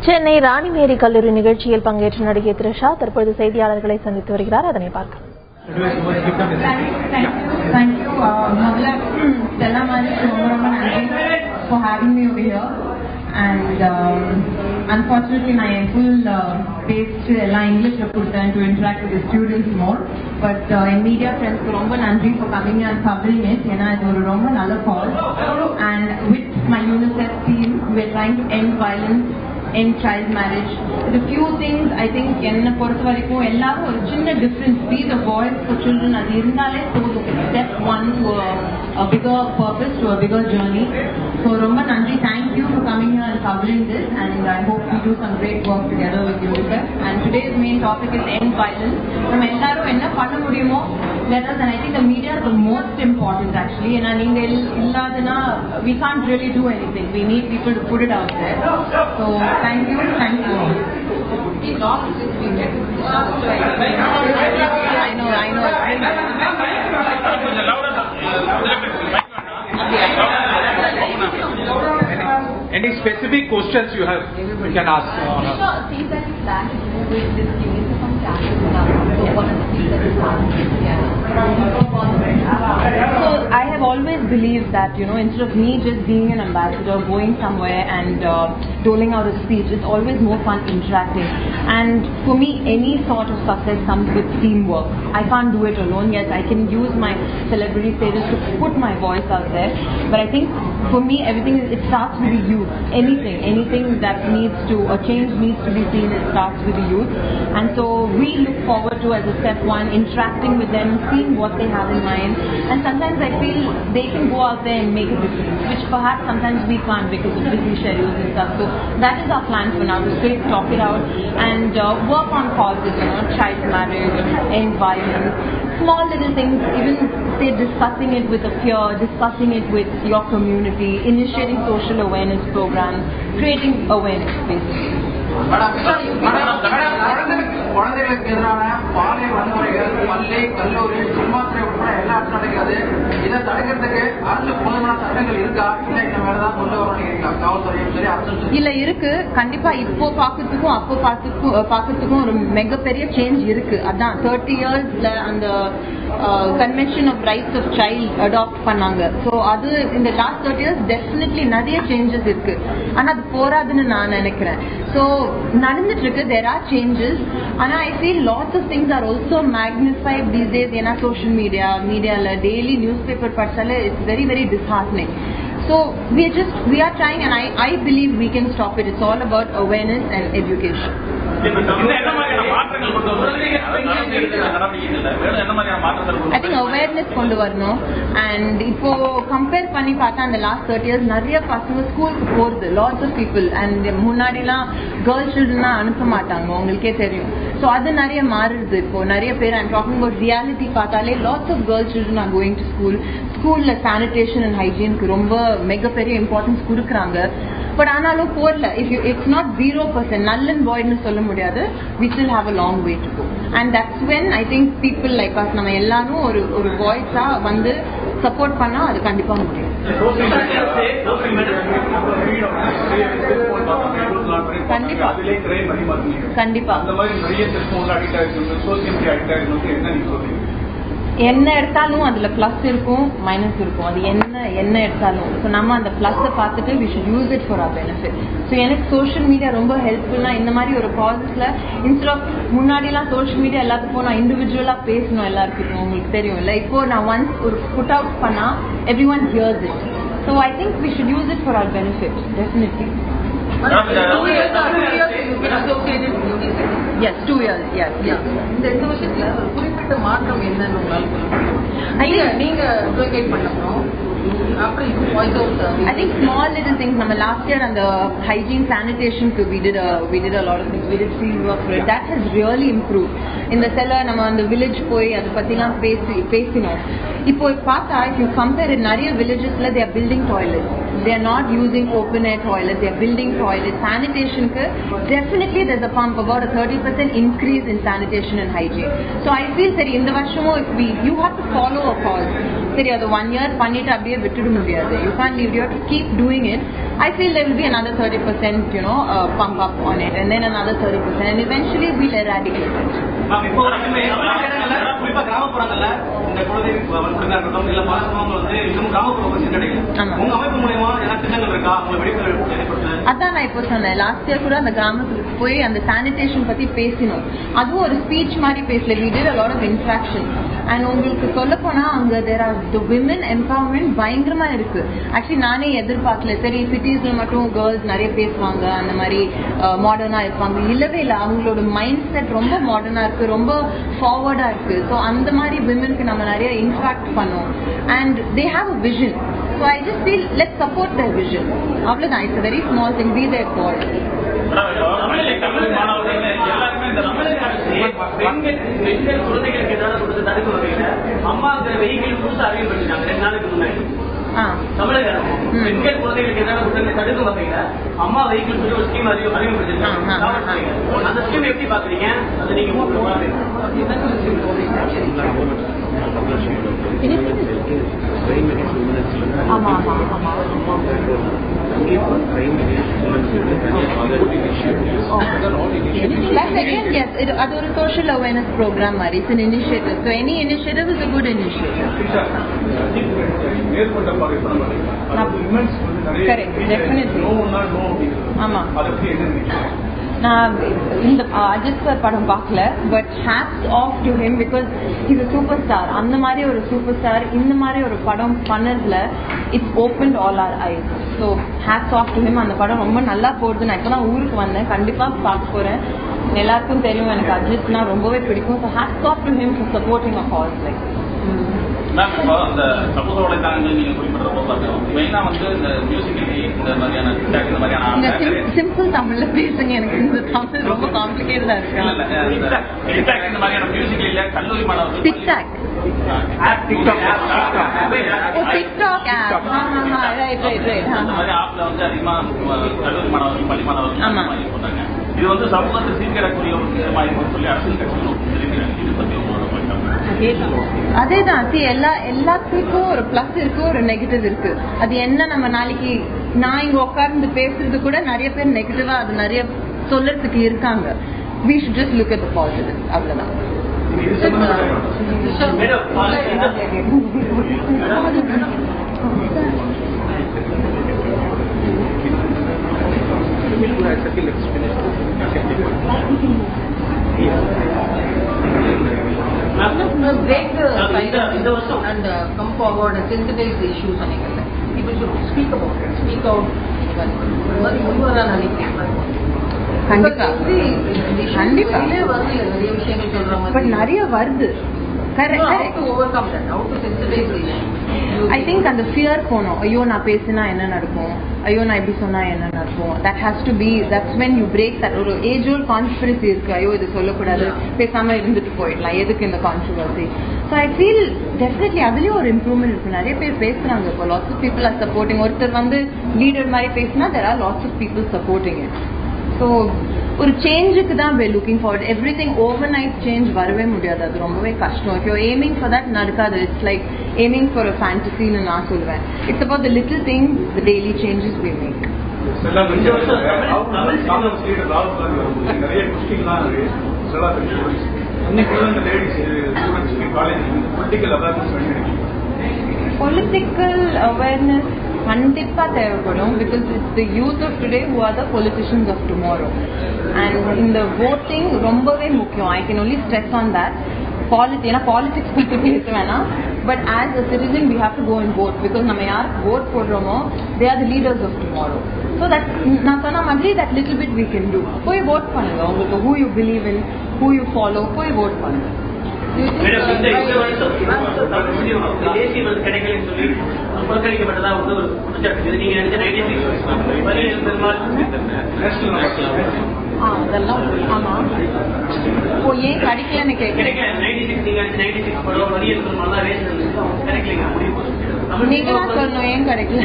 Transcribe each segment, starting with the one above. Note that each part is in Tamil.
Chennai Rani Mary Kalluri நிகழ்ச்சியில் பங்கேற்ற நடிகை Trisha தற்போது செய்தியாளர்களை சந்தித்து வருகிறார். அதனை பார்க்கலாம். Thank you, Madula, Stella for having me over here. And unfortunately, I am full based English reputed to interact with the students more. But in media friends, Romba Nandri for coming here and covering it. And I do Romba another call. And with my UNICEF team, we are trying to end violence, end child marriage. The few things I think enna porathavaraikum ellarum oru chinna difference be the voice for children adu irundale podum step one to a bigger purpose, to a bigger journey. So romba nandri, thank you for coming here and covering this, and I hope we do some great work together with UNICEF. And today's main topic is end violence. Nam ellarum enna panna mudiyumo let us, and I think the media is the most important actually, and neenga illadana we can't really do anything. We need people to put it out there. So thank you. He lost this weekend. I know. Any specific questions you have, you can ask. Things that you plan to do with this case from Canada. What are the things that you plan to do? So I have always believed that, instead of me just being an ambassador, going somewhere and doling out a speech, it's always more fun interacting. And for me, any sort of success comes with teamwork. I can't do it alone. Yes, I can use my celebrity status to put my voice out there. But I think for me, everything it starts with the youth. Anything that a change needs to be seen, it starts with the youth. And so we look forward to, as a step one, interacting with them, seeing what they have in mind. And sometimes I feel they can go out there and make a difference, which perhaps sometimes we can't because of busy schedules and stuff. So that is our plan for now, to straight talk it out and work on causes, child marriage, end violence, small little things, even say discussing it with a peer, discussing it with your community, initiating social awareness programs, creating awareness basically. குழந்தைகளுக்கு எதிரான பாலிய வன்முறைகள் பள்ளி கல்லூரி சினிமாத்துறை உட்பட எல்லாத்தையும் நடக்கிறது. இதை தடுக்கிறதுக்கு அரசு போதுமான சட்டங்கள் இருக்கா, இல்ல இந்த மேலதான் கொண்டு வரணும் காவல்துறையும் சரி அரசும் சரி? இல்ல இருக்கு, கண்டிப்பா. இப்போ பாக்கிறதுக்கும் அப்போ பாக்கிறதுக்கும் ஒரு மிகப்பெரிய சேஞ்ச் இருக்கு. அதான் 30 yearsல அந்த convention of rights of child adopt பண்ணாங்க. ஸோ அது இந்த லாஸ்ட் 30 years டெஃபினெட்லி நிறைய சேஞ்சஸ் இருக்கு. ஆனா அது போராதுன்னு நான் நினைக்கிறேன். ஸோ நடந்துட்டு இருக்கு, தேர் ஆர் சேஞ்சஸ். ஆனா I feel lots of things are also magnified these days. ஏன்னா சோஷியல் மீடியால டெய்லி நியூஸ் பேப்பர் படிச்சாலே it's very very disheartening. So we are trying, and I believe we can stop it. It's all about awareness and education. I think awareness kondu varano, and ipo compare panni paatha and the last 30 years nariya pasanga school ku porudhu, lots of people, and munadi la girl children la anupa maatanga, ungalke theriyum. So adu nariya maarudhu. Ipo nariya per, I'm talking about reality paatale, lots of girl children are going to school la sanitation and hygiene ku romba mega பெரிய இம்பார்ட்டன்ஸ் கொடுக்குறாங்க. பட் ஆனாலும் போர்ல it's not 0%, null and void னு சொல்ல முடியாது. we still have a long way to go, and that's when I think people like us, நம்ம எல்லாரும் ஒரு வாய்ஸா வந்து சப்போர்ட் பண்ணா அது கண்டிப்பா முடியும். கண்டிப்பா என்ன எடுத்தாலும் அதுல பிளஸ் இருக்கும், மைனஸ் இருக்கும். அது என்ன எடுத்தாலும் ஸோ நம்ம அந்த பிளஸை பார்த்துட்டு we should use it for our benefit. So எனக்கு சோஷியல் மீடியா ரொம்ப ஹெல்ப்ஃபுல்லா. இந்த மாதிரி ஒரு ப்ராசஸ்ல இன்ஸ்டெட் ஆஃப் முன்னாடிலாம் சோஷியல் மீடியா எல்லாத்துக்கும் நான் இண்டிவிஜுவலா பேசணும் எல்லாருக்கும், உங்களுக்கு தெரியும் இல்ல. இப்போ நான் ஒன்ஸ் ஒரு புட் அவுட் பண்ணா everyone hears it. So I think we should use it for our benefit, definitely. 2 years associated with UNICEF. Yes, 2 years. Yes. இந்த விஷயத்துல ஒரு குறிப்பிட்ட மாற்றம் என்னன்னு உங்களுக்கு நீங்க அட்வொகேட் பண்ணணும். I think small little things. Last year on the hygiene sanitation, we did a lot of things. We did field work for it. That has really improved. In the cellar, on the village poi adu pathina pesino. இப்போ பார்த்தா if you compare in நிறைய villagesல they are building toilets. They are not using open air toilets. They are building toilets. Sanitation definitely there's a pump, about a 30% increase in sanitation and hygiene. So I feel seri இந்த வருஷமோ you have to follow a cause. சரி அது 1 year பண்ணிட்டு அப்படியே விட்டுட முடியாது. You can't leave. You have to keep doing it. I feel there will be another 30% pump up on it, and then another 30%, and eventually we'll eradicate it. இப்போ குறிப்பா கிராமப்புறங்கள்ல இந்த குழந்தை இருக்கட்டும் இல்ல பல சமூகங்கள் வந்து இன்னும் கிராமப்புற சென்றடையல. உங்க அமைப்பு மூலமா ஏதாவது திட்டங்கள் இருக்கா? உங்க விழிப்புணர்வு ஏற்படுத்த அதான் நான் இப்போ சொன்னேன். லாஸ்ட் இயர் கூட அந்த கிராமத்துக்கு போய் அந்த சானிடேஷன் பத்தி பேசினோம். அதுவும் ஒரு ஸ்பீச் மாதிரி பேசல. We did a lot of interaction. And உங்களுக்கு சொல்ல போனா அங்க there are the women empowerment பயங்கரமா இருக்கு. ஆக்சுவலி நானே எதிர்பார்க்கல. சரி சிட்டிஸ்ல மட்டும் கேர்ள்ஸ் நிறைய பேசுவாங்க, அந்த மாதிரி மாடர்னா இருப்பாங்க. இல்லவே இல்லை, அவங்களோட மைண்ட் செட் ரொம்ப மாடர்னா இருக்கு, ரொம்ப ஃபார்வர்டா இருக்கு. ஸோ அந்த மாதிரி விமனுக்கு நம்ம நிறைய இன்ட்ராக்ட் பண்ணோம். And they have a vision. So I just feel let's support their vision. அவ்வளவுதான். It's a very small thing. Be their call. பெண்கள் குழந்தைகளுக்கு ஏதாவது கொடுத்து தடுக்க வகையில அம்மாங்கிற வெஹிக்கிள் புதுசா அறிவிக்கப்பட்டாங்க 2 நாளைக்கு முன்னாடி. தமிழக அரசு பெண்கள் குழந்தைகளுக்கு ஏதாவது கொடுத்து தடுக்க வகையில அம்மா வெஹிக்கிள் சொல்லி ஒரு ஸ்கீம் அறிவிக்கப்பட்டிருக்காங்க. அந்த ஸ்கீம் எப்படி பாக்குறீங்க? அதை நீங்க That's again, yes, அது ஒரு social awareness program மாதிரி. It's an initiative. So any initiative is a good initiative. Correct, definitely. ஆமா. நான் இந்த அஜித் சார் படம் பார்க்கல, but hats off to him because he's a superstar. அந்த மாதிரி ஒரு சூப்பர் ஸ்டார் இந்த மாதிரி ஒரு படம் பண்ணதுல it's opened all our eyes. So hats off to him. அந்த படம் ரொம்ப நல்லா போகுது. நான் இப்போ தான் ஊருக்கு வந்தேன், கண்டிப்பாக பார்க்க போகிறேன். எல்லாருக்கும் தெரியும் எனக்கு அஜித்னா ரொம்பவே பிடிக்கும். So hats off to him for supporting a cause like. Ma'am, இப்போ அந்த சமூக வலைதளங்கள் நீங்க குறிப்பிடுறப்போ பார்த்தோம், மெயினா வந்து இந்த மியூசிக்கலி இந்த மாதிரியான இந்த மாதிரியான சிம்பிள் தமிழ்ல பேசுங்க. எனக்கு இந்த தமிழ் ரொம்ப காம்ப்ளிகேட்டடா இருக்கு. இந்த மாதிரியான மியூசிக்கலில கல்லூரி மாணவர்கள் டிக்டாக் டிக்டாக் ஆப் அந்த மாதிரி ஆப்ல வந்து அதிகமா கல்லூரி மாணவர்கள் பள்ளி மாணவர்கள் போட்டாங்க. இது வந்து சமூகத்தை சீர்கேடக்கூடிய ஒரு விஷயமா இருக்குன்னு சொல்லி அரசியல் கட்சிகளும் தெரிவிக்கிறாங்க. இது பத்தி அதேதான். எல்லாத்துக்கும் ஒரு பிளஸ் இருக்கு, ஒரு நெகட்டிவ் இருக்கு. அது என்ன, நம்ம நாளைக்கு நான் இங்க உட்கார்ந்து பேசுறது கூட நிறைய பேர் நெகட்டிவா அது நிறைய சொல்றதுக்கு இருக்காங்க. We should just look at the positive. அவ்வளவுதான். break the silence and come forward and sensitize the issues. People should speak about it, speak out. But நிறைய வருது. I think அந்த ஃபியர் போனோம். ஐயோ நான் பேசினா என்ன நடக்கும், ஐயோ நான் இப்படி சொன்னா என்ன நடக்கும். That has to be, that's when you break that. ஒரு ஏஜ் ஓல்ட் கான்ஸ்பிரசி இருக்கு, ஐயோ இது சொல்லக்கூடாது, பேசாம இருந்துட்டு போயிடலாம், எதுக்கு இந்த controversy. So I feel definitely அதுலயும் ஒரு இம்ப்ரூவ்மெண்ட் இருக்கு. நிறைய பேர் பேசுறாங்க இப்போ. Lots of people are supporting. ஒருத்தர் வந்து லீடர் மாதிரி பேசினா there are lots of people supporting it. So ஒரு சேஞ்சுக்கு தான் we're looking forward. everything overnight change வரவே முடியாது, அது ரொம்பவே கஷ்டம். if you're aiming for that நடக்காது. it's like aiming for a fantasy ன்னு நான் சொல்வேன். it's about the little things, the daily changes we make. Political awareness கண்டிப்பா தேவைப்படும். Because it's the youth of today who are the politicians of tomorrow. And இந்த voting ரொம்பவே முக்கியம். I can only stress on that. ஏன்னா பாலிடிக்ஸ் பற்றி பேச வேணாம், but as a citizen we have to go and vote. Because நம்ம யாருக்கு vote போடுறோமோ they are the leaders of tomorrow. So that நான் சொன்ன மாதிரி that little bit we can do. போய் vote பண்ணுங்க. உங்களுக்கு who you believe in, who you follow, போய் vote பண்ணுங்க. தேசிய விருது கிடைக்கலன்னு சொல்லி புறக்கணிக்கப்பட்டதா வந்து ஒரு குற்றச்சாட்டு. நீங்க நினைச்ச அதெல்லாம் ஆமா. ஓ ஏன் கிடைக்கலன்னு கிடைக்கல 96 படம் வரி இருக்கிற நல்லா ரேஸ் கிடைக்கலங்க முடிவு. நீங்களா சொல்லணும் ஏன் கிடைக்கல.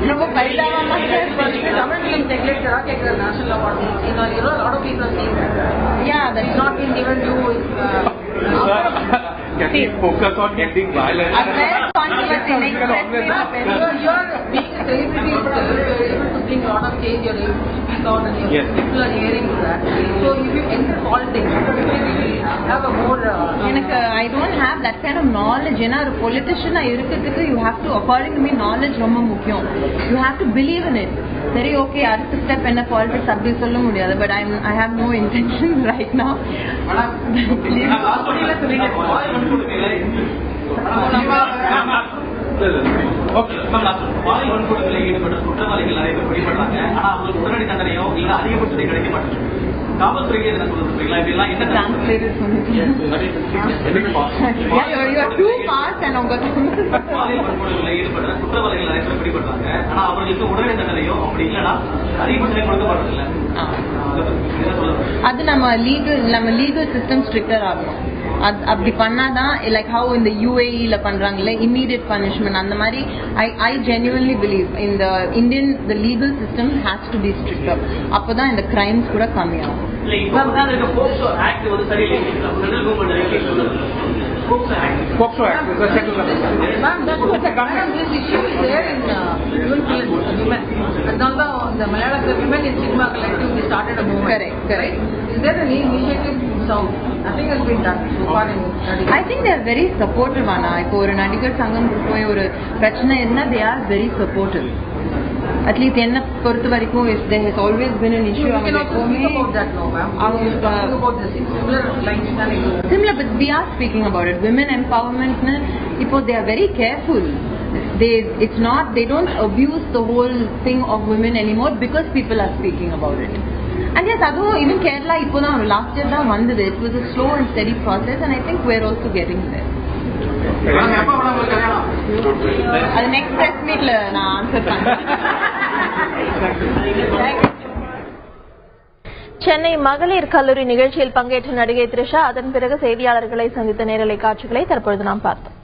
ரொம்ப பரிதாபமா தமிழ் ஃபிலிம் செக்ரட்டரா கேட்கிற national award. You know, a lot of people are saying that. Yeah, that's not been given to. Can we focus on getting violent? I'm very controversial. You're being a celebrity itself, you're able to bring a lot of change, you're able to speak out and people are hearing that. So if you enter politics, you have a more... I don't have that kind of knowledge. ஏன்னா ஒரு பொலிட்டிஷியனா இருக்கிறதுக்கு you have to, according to me, knowledge ரொம்ப முக்கியம். You have to believe in it. சரி ஓகே அடுத்த ஸ்டெப் என்ன பாலிடிக்ஸ் அப்படி சொல்ல முடியாது. But I have no intention right now. பாலியல் வன்கொடுமையில் ஈடுபட்ட குற்றவாளிகள் நிறைய பேர் பிடிபடுறாங்க. ஆனா அவங்களுக்கு உடனடி தண்டனையோ இல்ல அதிகபட்சத்தை கிடைக்க மாட்டேங்குது. காவல்துறைக்கு என்ன சொல்றீங்களா? இப்படிலாம் என்ன பாலியல் வன்கொடுமையில் ஈடுபட்ட குற்றவாளிகள் நிறைய பேர் பிடிபடுறாங்க. ஆனா அவர்களுக்கு உடனடி தண்டனையோ அப்படி இல்லைன்னா அதிகபட்சத்தை கொடுக்கப்படுறதில்ல. அது நம்ம லீகல் சிஸ்டம் ஸ்ட்ரிக்டர் ஆகணும். அப்படி பண்ணாதான் லைக் ஹவு இந்த UAE பண்றாங்கல்ல இம்மீடியட் பனிஷ்மெண்ட் அந்த மாதிரி I genuinely believe in the Indian the legal system has to be stricter. அப்பதான் இந்த கிரைம்ஸ் கூட கம்மியாகும். Poxo Act is a second level. Ma'am, this issue is there in women. The Malayalam women in cinema collective, we started a movement. Correct. Right? Is there any initiative in South? Nothing has been done so far in Nadigar. I think they are very supportive. இப்போ ஒரு நடிகர் சங்கம் போய் ஒரு பிரச்சனை இருந்தா they are very supportive. At least என்ன பொறுத்த வரைக்கும் there has always been an issue. You can also speak about that now, ma'am. Talking about this similar lines. Similar, but we are speaking about it. Women empowerment, இப்போ they are very careful. They don't abuse the whole thing of women anymore because people are speaking about it. And yes, even Kerala, last year தான் வந்தது. It was a slow and steady process, and I think we're also getting there. அது next press meetல நான் answer பண்றேன். சென்னை மகளிர் கல்லூரி நிகழ்ச்சியில் பங்கேற்ற நடிகை த்ரிஷா அதன் பிறகு செய்தியாளர்களை சந்தித்த நேரலை காட்சிகளை தற்பொழுது நாம் பார்த்தோம்.